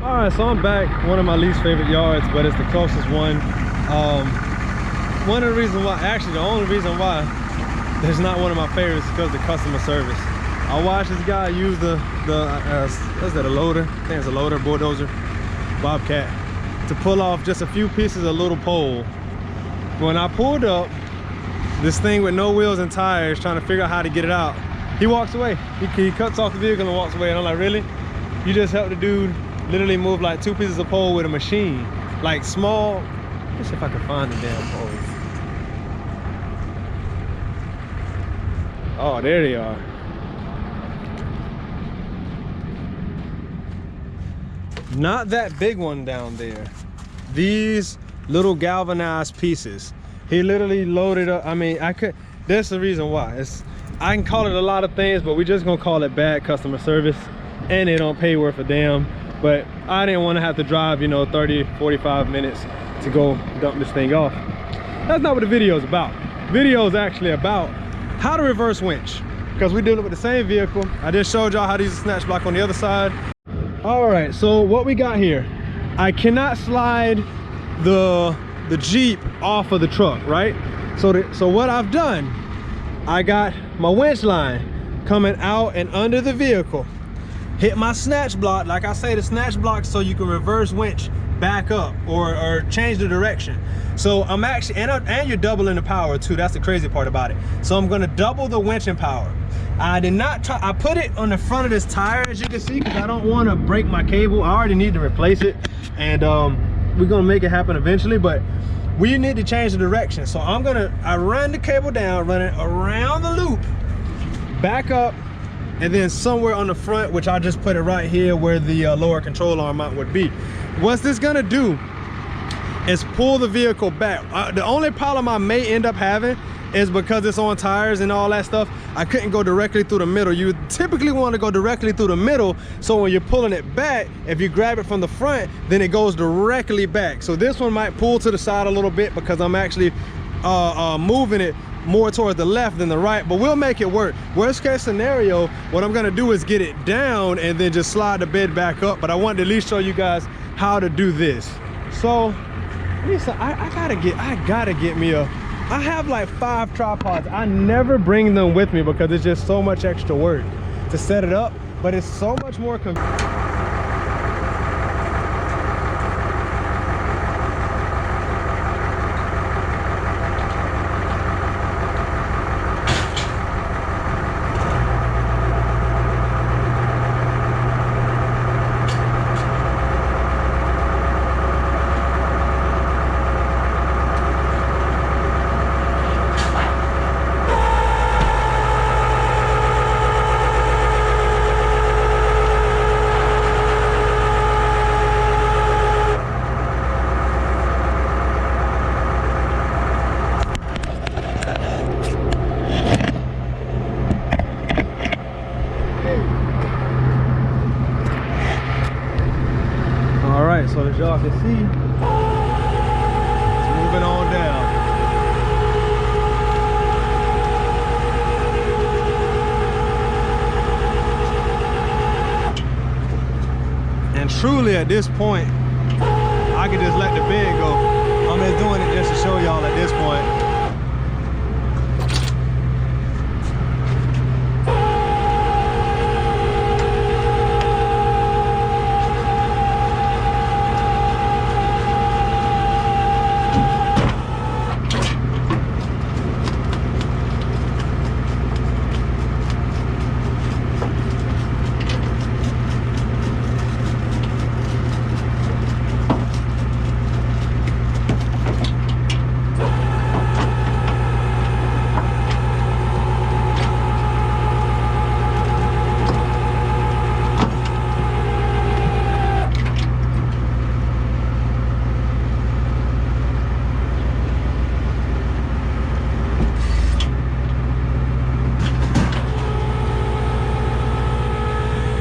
All right, so I'm back. One of my least favorite yards, but it's the closest one. One of the reasons why, actually the only reason why it's not one of my favorites is because of the customer service. I watched this guy use what's that, a loader? I think it's a loader, bulldozer, bobcat, to pull off just a few pieces of little pole. When I pulled up, this thing with no wheels and tires, trying to figure out how to get it out, he walks away. He cuts off the vehicle and walks away, and I'm like, really? You just helped the dude literally move like 2 pieces of pole with a machine, like small. Let's see if I can find the damn poles. Oh, there they are. Not that big one down there. These little galvanized pieces. He literally loaded up. I mean, that's the reason why. I can call it a lot of things, but we're just gonna call it bad customer service, and they don't pay worth a damn. But I didn't want to have to drive, you know, 30-45 minutes to go dump this thing off. That's not what the video is about. The video is actually about how to reverse winch, because we're dealing with the same vehicle. I just showed y'all how to use a snatch block on the other side. All right, so what we got here, I cannot slide the Jeep off of the truck, right? So what I've done, I got my winch line coming out and under the vehicle, hit my snatch block. Like I say, the snatch block so you can reverse winch back up or change the direction. So I'm actually, and you're doubling the power too. That's the crazy part about it. So I'm gonna double the winching power. I did not try, I put it on the front of this tire, as you can see, because I don't want to break my cable. I already need to replace it, and we're gonna make it happen eventually, but we need to change the direction. So I run the cable down, run it around the loop, back up, and then somewhere on the front, which I just put it right here where the lower control arm mount would be. What's this gonna do is pull the vehicle back. The only problem I may end up having is because it's on tires and all that stuff, I couldn't go directly through the middle. You typically want to go directly through the middle, so when you're pulling it back, if you grab it from the front, then it goes directly back. So this one might pull to the side a little bit because I'm actually moving it more towards the left than the right, but we'll make it work. Worst case scenario, what I'm gonna do is get it down and then just slide the bed back up, but I wanted to at least show you guys how to do this. So I gotta get me I have like 5 tripods. I never bring them with me because it's just so much extra work to set it up, but it's so much more convenient. So as y'all can see, it's moving on down. And truly at this point, I can just let the bed go. I'm just doing it just to show y'all at this point.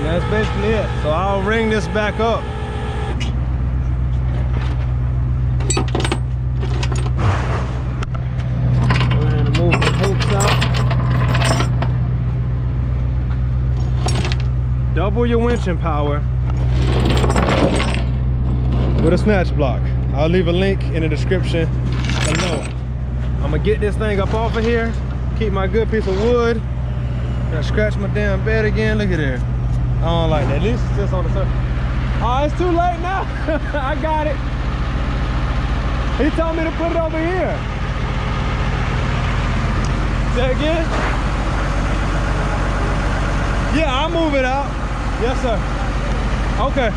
That's basically it. So I'll ring this back up. Go ahead and move the hooks out. Double your winching power. with a snatch block. I'll leave a link in the description below. I'm gonna get this thing up off of here, keep my good piece of wood. Gotta scratch my damn bed again. Look at there. I don't like that. At least it's just on the surface. Oh, it's too late now. I got it. He told me to put it over here. Say again? Yeah, I'll move it out. Yes, sir. Okay.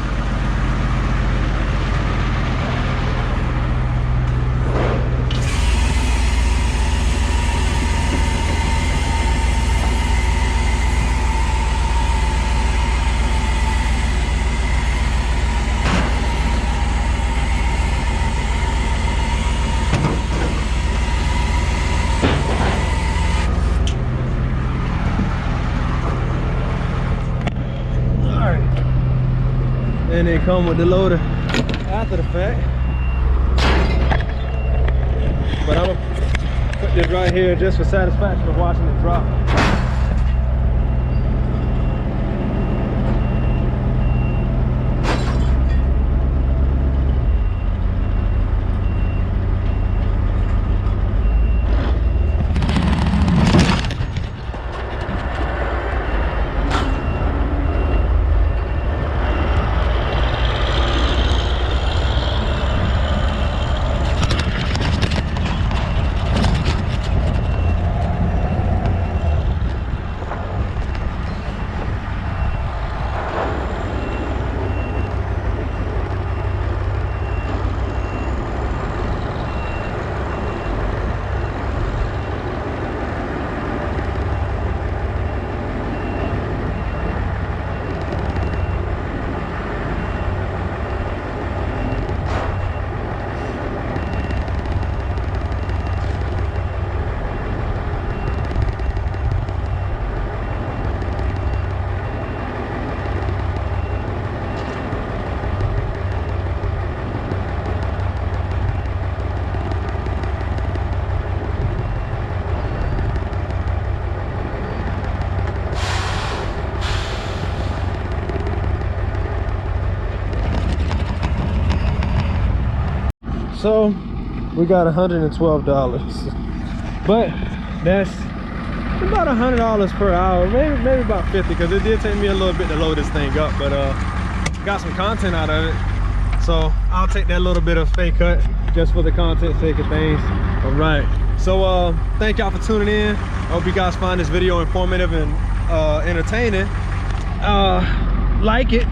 And they come with the loader after the fact. But I'm gonna put this right here just for satisfaction of watching it drop. So we got $112, but that's about $100 per hour, maybe about 50, because it did take me a little bit to load this thing up, but got some content out of it, so I'll take that little bit of fake cut just for the content sake of things. All right, so thank y'all for tuning in. I hope you guys find this video informative and entertaining. Like it,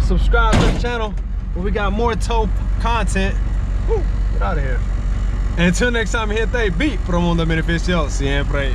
subscribe to the channel. We got more tow content. Woo, get out of here. And until next time, gente, vi pro Mundo beneficio siempre.